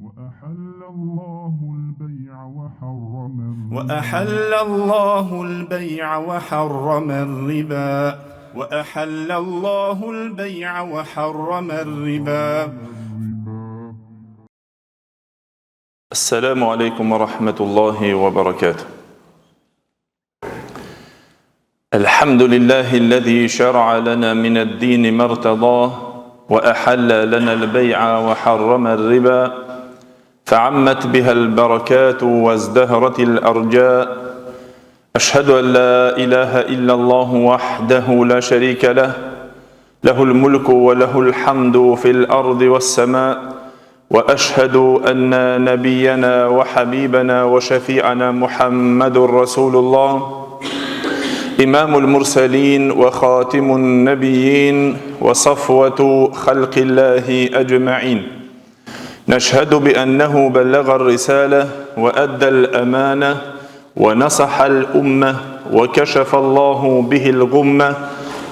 وأحل الله البيع وحرم الربا وأحل الله البيع وحرم الربا. السلام عليكم ورحمة الله وبركاته. الحمد لله الذي شرع لنا من الدين ما ارتضاه وأحل لنا البيع وحرم الربا فعمت بها البركات وازدهرت الأرجاء. أشهد أن لا إله إلا الله وحده لا شريك له، له الملك وله الحمد في الأرض والسماء. وأشهد أن نبينا وحبيبنا وشفيعنا محمد رسول الله، إمام المرسلين وخاتم النبيين وصفوة خلق الله أجمعين. نشهد بأنه بلغ الرسالة وأدى الأمانة ونصح الأمة وكشف الله به الغمة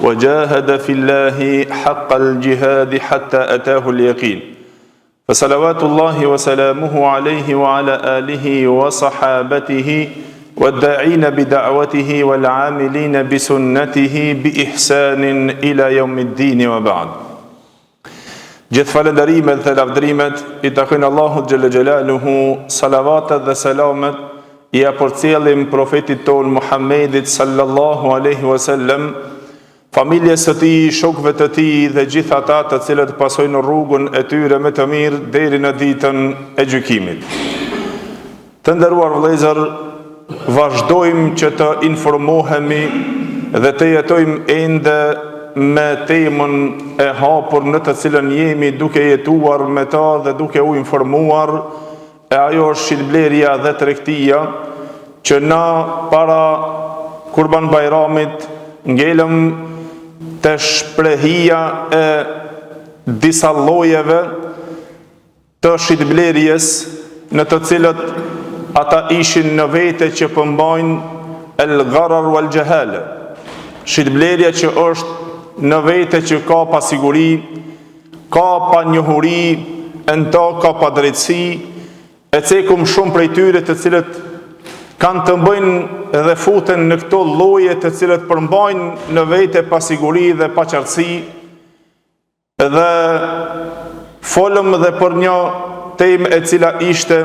وجاهد في الله حق الجهاد حتى أتاه اليقين. فصلوات الله وسلامه عليه وعلى آله وصحابته والداعين بدعوته والعاملين بسنته بإحسان إلى يوم الدين وبعد. Gjithë falënderimet dhe lavdrimet I takojnë Allahut xhelle xhelaluhu, salavatet dhe selamet I përcjellim profetit ton Muhammedit sallallahu alaihi wasallam, familjes së tij, shokëve të tij dhe gjithë ata të cilët pasojnë rrugën e tyre me të mirë deri në ditën e gjykimit. Të nderuar vëllezër, vazhdojmë që të informohemi dhe të jetojmë ende me temën e hapur në të cilën jemi duke jetuar me ta dhe duke u informuar, e ajo është shitblerja dhe tregtia që na para Kurban Bajramit ngelëm të shprehia e disa llojeve të shitblerjes në të cilët ata ishin në vete që përmbajnë el-gharar wal-jahala. Shitblerja që është në vete që ka pasiguri, ka pa njohuri, ndo ka pa drejtësi, e cekum shumë prej tyre të cilët kanë të bëjnë dhe futen në këto lloje të cilët përmbajnë në vete pasiguri dhe pa qartësi. Dhe folëm dhe për një temë e cila ishte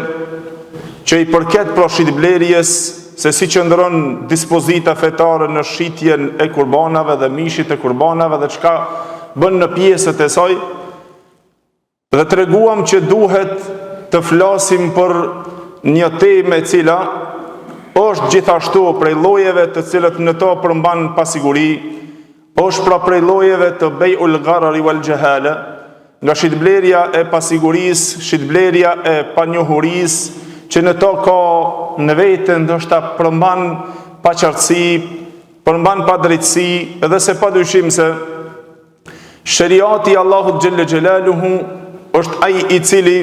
që I përket pra shitblerjes, se si qëndron dispozita fetare në shitjen e kurbanave dhe mishit e kurbanave dhe çka bën në pjesët e saj, dhe treguam që duhet të flasim për një temë e cila është gjithashtu prej llojeve të cilët në to përmban pasiguri, është pra prej llojeve të bejul gharari wal jahala, nga shitblerja e pasigurisë, shitblerja e panjohurisë, që në to ka në vete ndoshta përmban pa qartësi, përmban pa drejtësi, edhe se pa dyshim se shariati Allahut xhelle xhelaluhu është ai I cili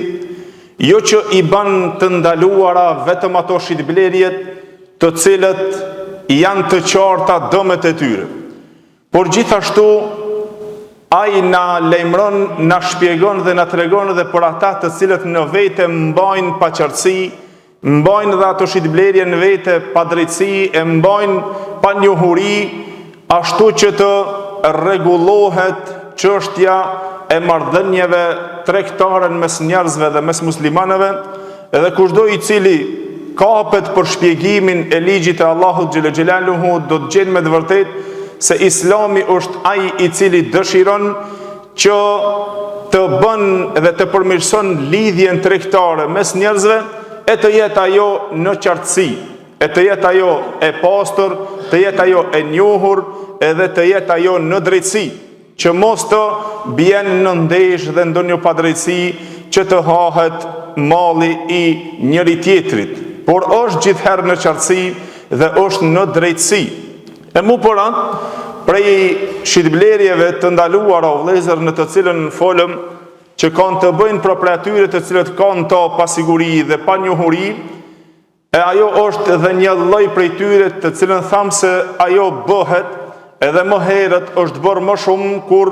jo që I ban të ndaluara vetëm ato shitblerjet të cilët janë të qarta dëmet e tyre, por gjithashtu ai na lejmëron, na shpjegon dhe na tregon edhe për ata të cilët në vete mbajnë pa qartësi, mbajnë dhe ato shitblerje në vete pa drejtësi, e mbajnë pa njohuri, ashtu që të rregullohet çështja e marrëdhënieve tregtare mes njerëzve dhe mes muslimanëve, edhe kushdo I cili kapet për shpjegimin e ligjit e Allahut xhelle xhelaluhu do të gjen me të vërtetë se Islami është ai I cili dëshiron që të bën dhe të përmirëson lidhjen tregtare mes njerëzve, e të jetë ajo në qartësi, e të jetë ajo e pastër, të jetë ajo e njohur, edhe të jetë ajo në drejtësi, që mos të bjen në ndesh dhe ndonjë padrejtësi që të hahet malli I njëri tjetrit, por është gjithherë në qartësi dhe është në drejtësi. E mu përa, prej shitblerjeve të ndaluara o vëllezër në të cilën folëm, që kanë të bëjnë pra prej atyre të cilët kanë ta pasiguri dhe pa njohuri, e ajo është edhe një lloj prej tyre të cilën thamë se ajo bëhet edhe më herët është bërë më shumë kur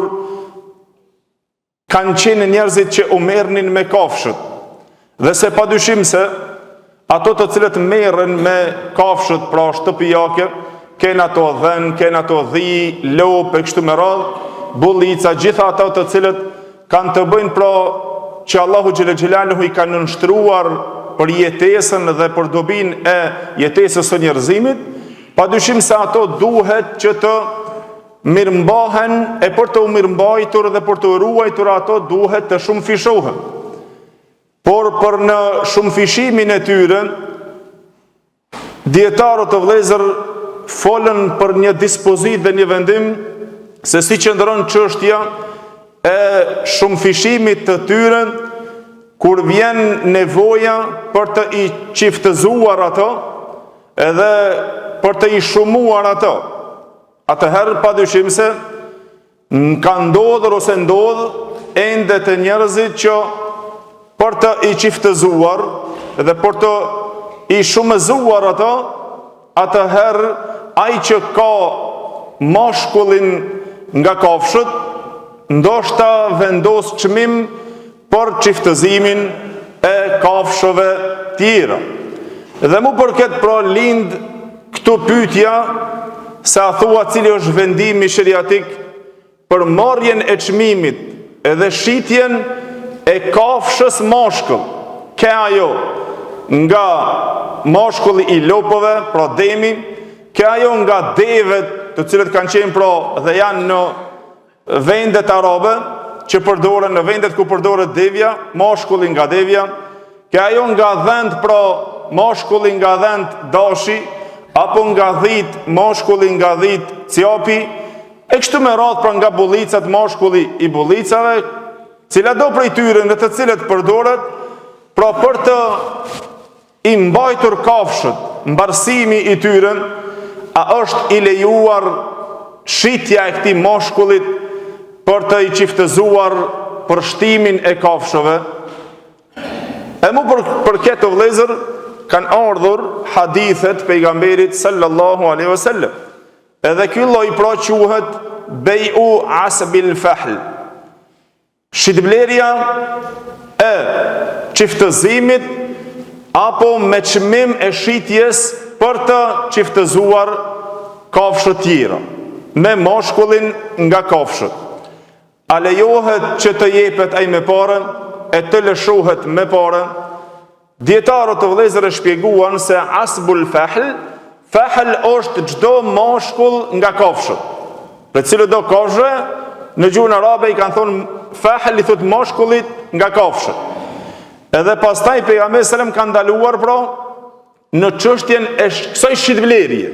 kanë qenë njerëzit që u merrnin me kafshët. Dhe se padyshim se ato të cilët merren me kafshët, pra shtëpijake, ken ato dhen, ken ato dhi, lopë e kështu me radhë, bullica, gjitha ato të cilët kanë të bëjnë pra që Allahu xhelaluhu i ka nënshtruar për jetesën dhe për dobin e jetesës së njerëzimit, padyshim se ato duhet që të mirëmbahen, e për të mirëmbajtur dhe për të ruajtur ato duhet të shumë fishohen. Por për në shumë fishimin e tyre, dietarët e vëllezër folën për një dispozit dhe një vendim se si qëndron çështja e shumë fishimit të tyre kur vjen nevoja për të i qiftëzuar ato edhe për të i shumuar ato. Atëherë padyshim se ka ndodhur ose ndodh ende të njerëzit që për të i qiftëzuar dhe për të i shumëzuar ato, atëherë ai që ka mashkullin nga kafshët, ndoshta vendos çmim për qiftëzimin e kafshëve tjera. Dhe mu përket pra lind këtu pyetja se a thua cili është vendimi sheriatik për marrjen e çmimit edhe shitjen e kafshës mashkull. Ka ajo nga mashkulli i lopëve, pra demi, ka ajo nga devet të cilët kanë qenë pra dhe janë në vendet arabe që përdoren, në vendet ku përdoret devja, mashkulli nga devja, ka ajo nga dhënd pra mashkulli nga dhënd dashi, apo nga dhit mashkulli nga dhit cjapi, e kështu me radhë pra nga bullicat mashkulli i bullicave, cila do prej tyre në të cilët përdoret, pra për të i mbajtur kafshët, mbarsimi i tyre, a është i lejuar shitja e këtij mashkullit për të i qiftëzuar për shtimin e kafshëve. E mu për këtë vëllezër kanë ardhur hadithet pejgamberit sallallahu alaihi wasallam. Edhe ky lloj pra quhet bei'u asbil fahl. Shitblerja e qiftëzimit apo me çmim e shitjes për të qiftëzuar kafshët tjera me mashkullin nga kafshët. A lejohet që të jepet ai me parë e të lëshohet me parë? Dietarët e vëllezër e shpjeguan se asbul fahl është çdo mashkull nga kafshët. Për cilë do kafshë, në gjuhën arabe i kanë thonë fahl, i thot mashkullit nga kafshët. Edhe pastaj pejgamberi sallam ka ndaluar pra në çështjen e kësaj shitblerje,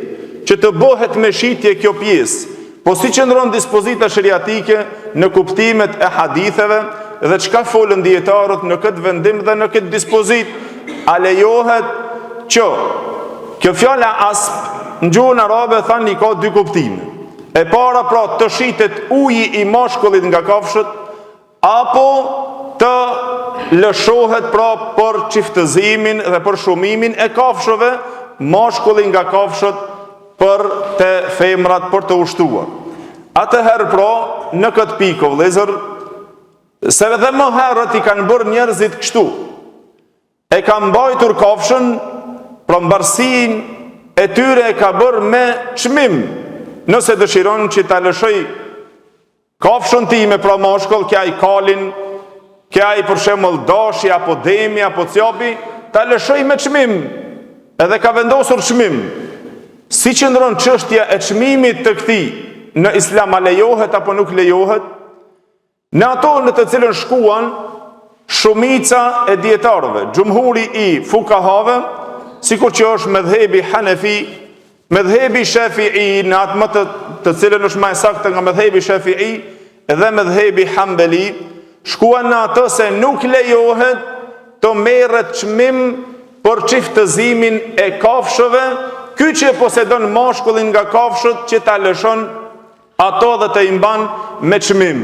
që të bëhet me shitje kjo pjesë, po si qëndron dispozita sheriatike në kuptimet e haditheve dhe çka folën dietarët në këtë vendim dhe në këtë dispozit, a lejohet që kjo fjala asp në gjuhën arabe thani ka dy kuptime. E para pra të shitet uji i mashkullit nga kafshët, apo të lëshohet pra për qiftëzimin dhe për shumimin e kafshëve, mashkulli nga kafshët për të femrat për të ushtuar. Atëherë pra në këtë pikë vëllezër, se edhe më herët i kanë bërë njerëzit kështu, e kanë mbajtur kafshën, pra mbarsin e tyre e ka bërë me çmim. Nëse dëshiron që ta lëshoj kafshën time pra mashkull, kja i kalin, kja i për shembull dashi apo demi apo cjapi, ta lëshoj me çmim, edhe ka vendosur çmim. Si qëndron çështja e çmimit të këtij në islam, a lejohet apo nuk lejohet? Në ato në të cilën shkuan shumica e dietarëve, xhumhuri i fukahave, sikur që është medhebi Hanefi, medhebi Shafi'i, në atë më të cilën është më saktë nga medhebi Shafi'i dhe medhebi Hanbali, shkuan në atë se nuk lejohet të merret çmim për qiftëzimin e kafshëve, ky që posedon mashkullin nga kafshët që ta lëshon ato dhe të imban me çmim,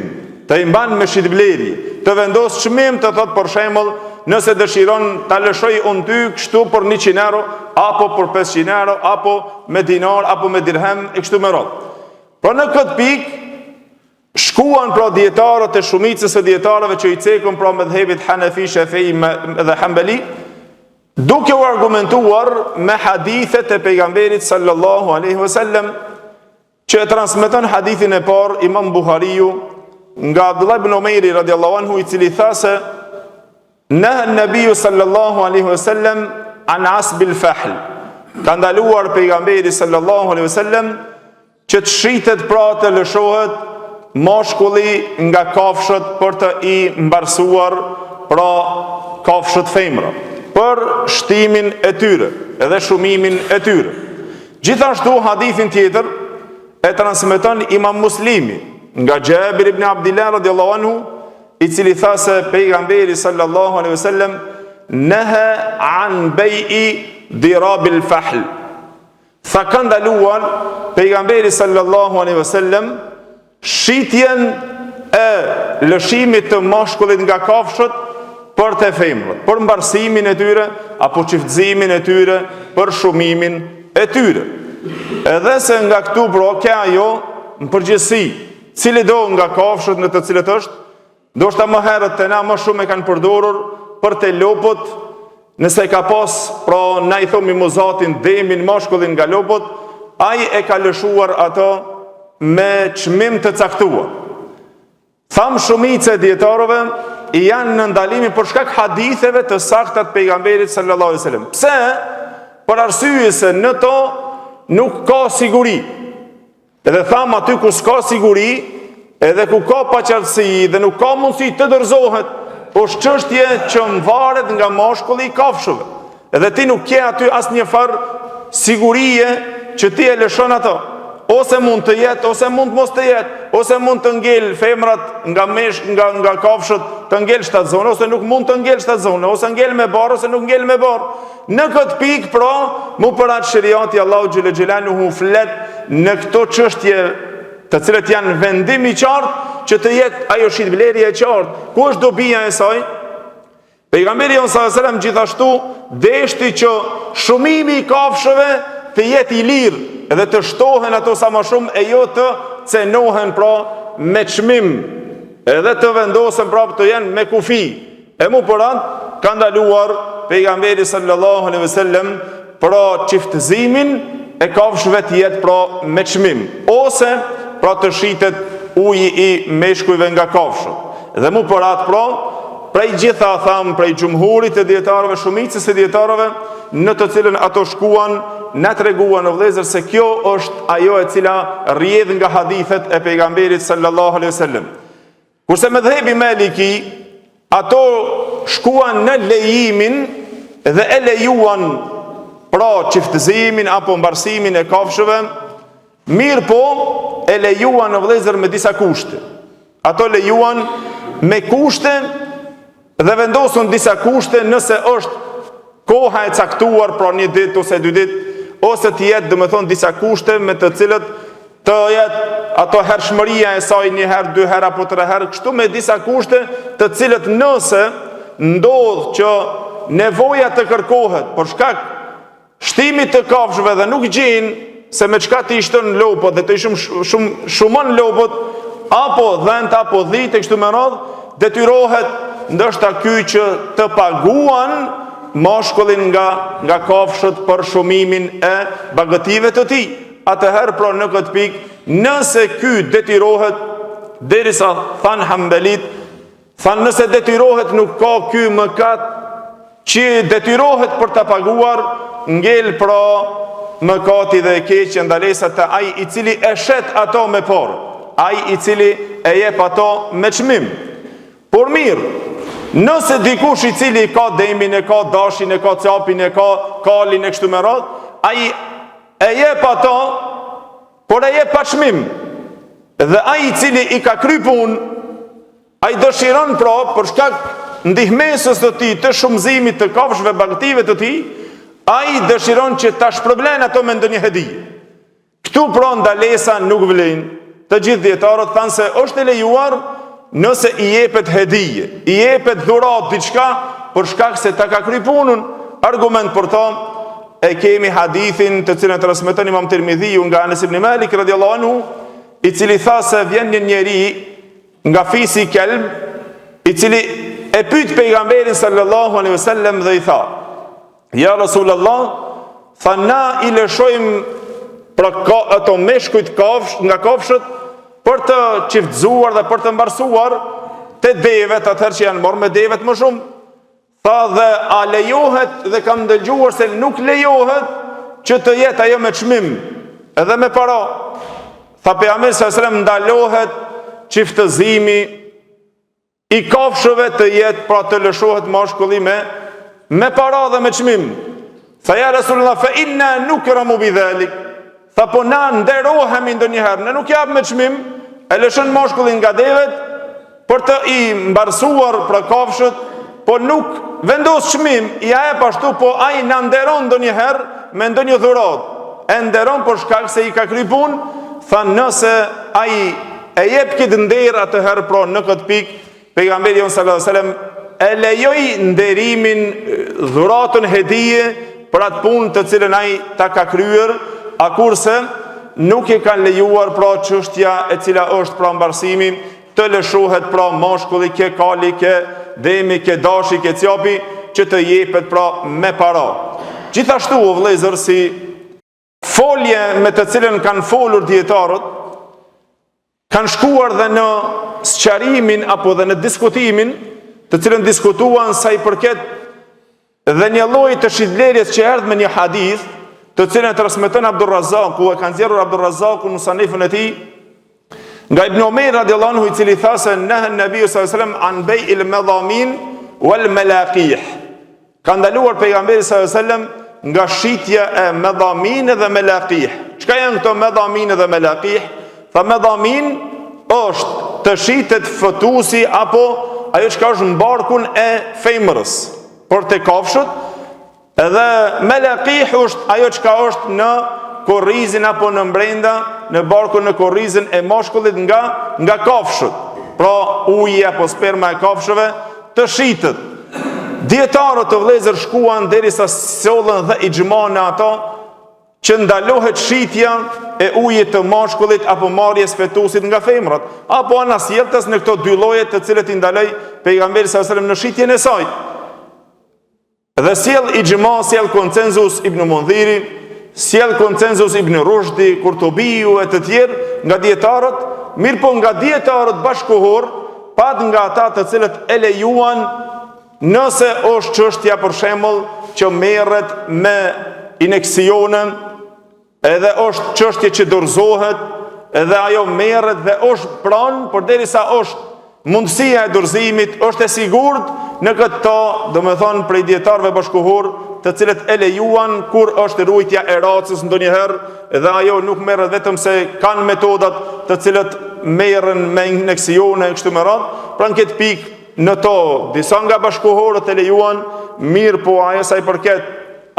të imban me shitblerje, të vendos çmim, të thot për shembull, nëse dëshiron ta lëshoj unë ty kështu për 100 euro, apo për 500 euro, apo me dinar, apo me dirhem, e kështu me radhë. Por në këtë pikë, shkuan pra dietarët e shumicës e dietarëve që i cekën pra mëdhëbit Hanefi, Shafii dhe Hambali, duke u argumentuar me hadithet e pejgamberit sallallahu alaihi wasallam, që e transmeton hadithin e parë Imam Buhariu nga Abdullah ibn Umairi radiallahu anhu, i cili tha se naha an-nabiy sallallahu alaihi wasallam an asbil fahl, ka ndaluar pejgamberi sallallahu alaihi wasallam që të shitet pra të lëshohet mashkulli nga kafshët për të i mbarsuar pra kafshët femra, për shtimin e tyre edhe shumimin e tyre. Gjithashtu hadithin tjetër e transmeton Imam Muslimi nga Jabir ibn Abdillah radiallahu anhu, i cili tha se pejgamberi sallallahu alaihi wasallam naha an bai'i dirabil fahl, tha ka ndaluar pejgamberi sallallahu alaihi wasallam shitjen e lëshimit të mashkullit nga kafshët për të femrët, për mbarsimin e tyre apo çiftëzimin e tyre, për shumimin e tyre. Edhe se nga këtu pra ka ajo në përgjithësi, cili do nga kafshët në të cilët është, ndoshta më herët të na më shumë e kanë përdorur për të lopët, nëse ka pas pra na i thomi muzatin demin mashkullin nga lopët, ai e ka lëshuar ato me çmim të caktuar. Tham shumica e dietarëve janë në ndalimin për shkak haditheve të sakta të pejgamberit sallallahu alaihi wasallam. Pse? Për arsye se në to nuk ka siguri. Edhe tham aty ku s'ka siguri, edhe ku ka paqartësi dhe nuk ka mundësi të dorëzohet, është çështje që varet nga mashkulli i kafshëve. Edhe ti nuk ke aty asnjë farë sigurie që ti e lëshon ato. Ose mund të jetë, ose mund mos të jetë, ose mund të ngel femrat nga kafshët të ngel 7 zonë, ose nuk mund të ngel 7 zonë, ose ngel me barë, ose nuk ngel me barë. Në këtë pikë pra, mu për atë shëriati Allahu xhël xhelaluhu flet në këto çështje të cilët janë vendim i qartë që të jetë ajo shitblerje e qartë. Ku është dobia e saj? Pejgamberi sallallahu alajhi wasallam gjithashtu deshti që shumimi i kafshëve të jetë i lirë, edhe të shtohen ato sa më shumë e jo të cenohen pra me çmim, edhe të vendosen pra të jenë me kufi. E mu për anë ka ndaluar pejgamberi sallallahu alaihi wasallam pra çiftëzimin e kafshëve të jetë pra me çmim, ose pra të shitet uji i meshkujve nga kafshët. Dhe mu për atë pra, prej gjitha tham, prej xhumhurit e dietarëve, shumicës e dietarëve, në të cilën ato shkuan, na treguan në vëllezër se kjo është ajo e cila rrjedh nga hadithet e pejgamberit sallallahu alaihi wasallam. Kurse mëdhëbi Maliki, ato shkuan në lejimin dhe e lejuan pra çiftëzimin apo mbarsimin e kafshëve, mirë po e lejuan në vëllezër me disa kushte. Ato lejuan me kushte dhe vendosën disa kushte nëse është koha e caktuar, pra 1 ditë ose 2 ditë, ose të jetë domethënë disa kushte me të cilët të jetë ato hershmëria e saj 1 herë, 2 herë apo 3 herë, kështu me disa kushte të cilët nëse ndodh që nevoja të kërkohet për shkak shtimit të kafshëve dhe nuk gjejnë se me çka të ishton lopët dhe të shumon lopët apo dhënt apo dhitë kështu me radhë, detyrohet ndoshta ky që të paguan mashkullin nga kafshët për shumimin e bagëtive të tij. Atëherë pra në këtë pikë, nëse ky detyrohet, derisa than Hambelit, than nëse detyrohet nuk ka ky mëkat që detyrohet për të paguar, ngel pra mëkati dhe e keqja ndalesa të ai i cili e shet ato me parë, ai i cili e jep ato me çmim. Por mirë, nëse dikush i cili ka demin, e ka dashin, e ka capin, e ka kalin e kështu me radhë, ai e jep ato, por e jep pa çmim. Dhe ai i cili i ka kry punë, ai dëshiron pra për shkak ndihmesës të tij, të shumëzimit të kafshëve bagëtive të tij, ai dëshiron që ta shpërblen ato me ndonjë hedije. Këtu pra ndalesa nuk vlen. Të gjithë dietarët thanë se është e lejuar nëse i jepet hedije, i jepet dhurat diçka për shkak se ta ka kry punën. Argument për to e kemi hadithin të cilën transmeton Imam Tirmidhiu nga Anas ibn Malik radhiyallahu anhu, i cili tha se vjen një njeri nga fisi kelb, i cili e pyet pejgamberin sallallahu alaihi wasallam dhe i tha: Ja Rasulullah, tha na i lëshojmë ato meshkujt nga kafshët për të çiftzuar dhe për të mbarsuar te devet, atëherë që janë marrë me devet më shumë. Tha dhe a lejohet, dhe kam dëgjuar se nuk lejohet që të jetë ajo me çmim edhe me para. Tha pejgamberi sallallahu alajhi wasallam ndalohet çiftëzimi i kafshëve të jetë, pra të lëshohet mashkulli me para dhe me çmim. Tha ja Rasulullah, fa inna nukramu bidhalik. Tha po na nderohemi ndonjëherë, ne nuk japim me çmim, e lëshon mashkullin nga devet për të i mbarsuar pra kafshët, po nuk vendos çmim, ja e pashtu, po ai na nderon ndonjëherë me ndonjë dhuratë. E nderon për shkak se i ka kry punë. Tha nëse ai e jep këtë nder, atëherë pra në këtë pikë pejgamberi sallallahu alajhi wasallam e lejoi nderimin, dhuratën, hedije për atë punë të cilën ai ta ka kryer, a kurse nuk e kanë lejuar pra çështja e cila është pra mbarsimi, të lëshohet pra mashkulli, ke kali, ke demi, ke dashi, ke cjapi, që të jepet pra me para. Gjithashtu o vëllezër, si folje me të cilën kanë folur dietarët, kanë shkuar dhe në sqarimin apo dhe në diskutimin, të cilën diskutuan sa i përket dhe një lloj të shitblerjes që erdh me një hadith, të cilën e transmeton Abdurrazaku, e kanë nxjerrur Abdurrazaku në sanifën e tij, nga Ibn Omer radiallahu anhu, i cili tha se nehen Nabiu sallallahu alaihi wasallam an bai'il madhamin wal malaqih. Ka ndaluar pejgamberi sallallahu alaihi wasallam nga shitja e madhamin dhe malaqih. Çka janë këto madhamin dhe malaqih? Tha madhamin është të shitet fëtusi apo ajo çka është në barkun e femrës për të kafshët, edhe malaqih është ajo çka është në korrizin apo në brenda, në barkun në korrizin e mashkullit nga kafshët, pra uji apo sperma e kafshëve të shitet. Dietarët të vëllezër shkuan derisa sollën dhe ixhma në ato që ndalohet shitja e ujit të mashkullit apo marrjes fetusit nga femrat, apo anasjelltas në këto dy lloje të cilët i ndaloi pejgamberi sallallahu alajhi wasallam në shitjen e saj. Dhe sjell ixhma, sjell konsenzus Ibn Mundhiri, sjell konsenzus Ibn Rushdi, Kurtubiu e të tjerë nga dietarët, mirë po nga dietarët bashkohor, pat nga ata të cilët e lejuan nëse është çështja për shembull që merret me injeksionen, edhe është çështje që dorëzohet, edhe ajo merret dhe është pranë, përderisa është mundësia e dorëzimit, është e sigurt në këto, domethënë prej dietarëve bashkohor, të cilët e lejuan kur është rujtja e racës ndonjëherë, dhe ajo nuk merret vetëm se kanë metodat të cilët merren me injeksione e kështu me radhë. Pra në këtë pikë në to disa nga bashkohorët e lejuan, mirë po ajo sa i përket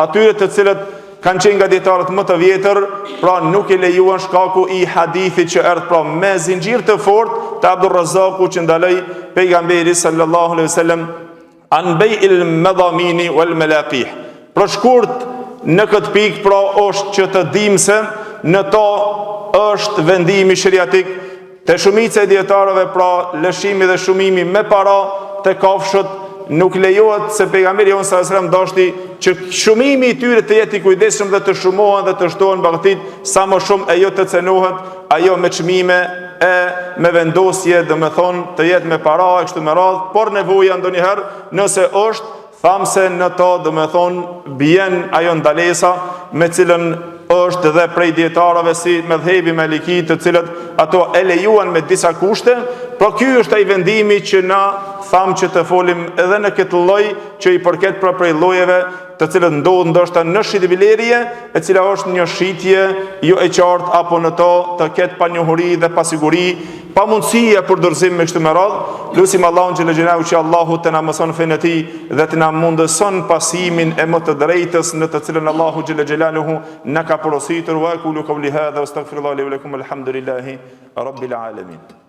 atyre të cilët kanë qenë nga dietarët më të vjetër, pra nuk e lejuan shkaku i hadithit që erdh pra me zinxhir të fortë të Abdurrazaku që ndaloi pejgamberi sallallahu alaihi wasallam an bai'il madhamini wal malaqih. Pra shkurt në këtë pikë pra është që të dimë se në to është vendimi sheriatik të shumica e dietarëve, pra lëshimi dhe shumimi me para të kafshët nuk lejohet, se pejgamberi sallallahu alajhi wasallam dashti që shumimi i tyre të jetë i kujdesshëm dhe të shumohen dhe të shtohen bagatit sa më shumë, e jo të cenohet ajo me çmime e me vendosje, domethënë të jetë me para e kështu me radhë, por nevoja ndonjëherë nëse është, thamë se në to domethënë bjen ajo ndalesa me cilën është dhe prej dietarëve si mëdhhebi Maliki, të cilët ato e lejuan me disa kushte. Por ky është ai vendimi që na thamë që të folim edhe në këtë lloj që i përket pra prej llojeve të cilët ndodhin ndoshta në shitblerje, e cila është një shitje jo e qartë, apo në to të ketë panjohuri dhe pasiguri, pa mundësia për dorëzim me kështu me radhë. Lutim Allahun xhelel xhelalu që Allahu të na mëson fenë e tij dhe të na mundëson pasimin e më të drejtës në të cilën Allahu xhelel xhelaluhu na ka porositur. Wa aqulu qawli hadha wastaghfirullaha li wa lakum, alhamdulillahi rabbil alamin.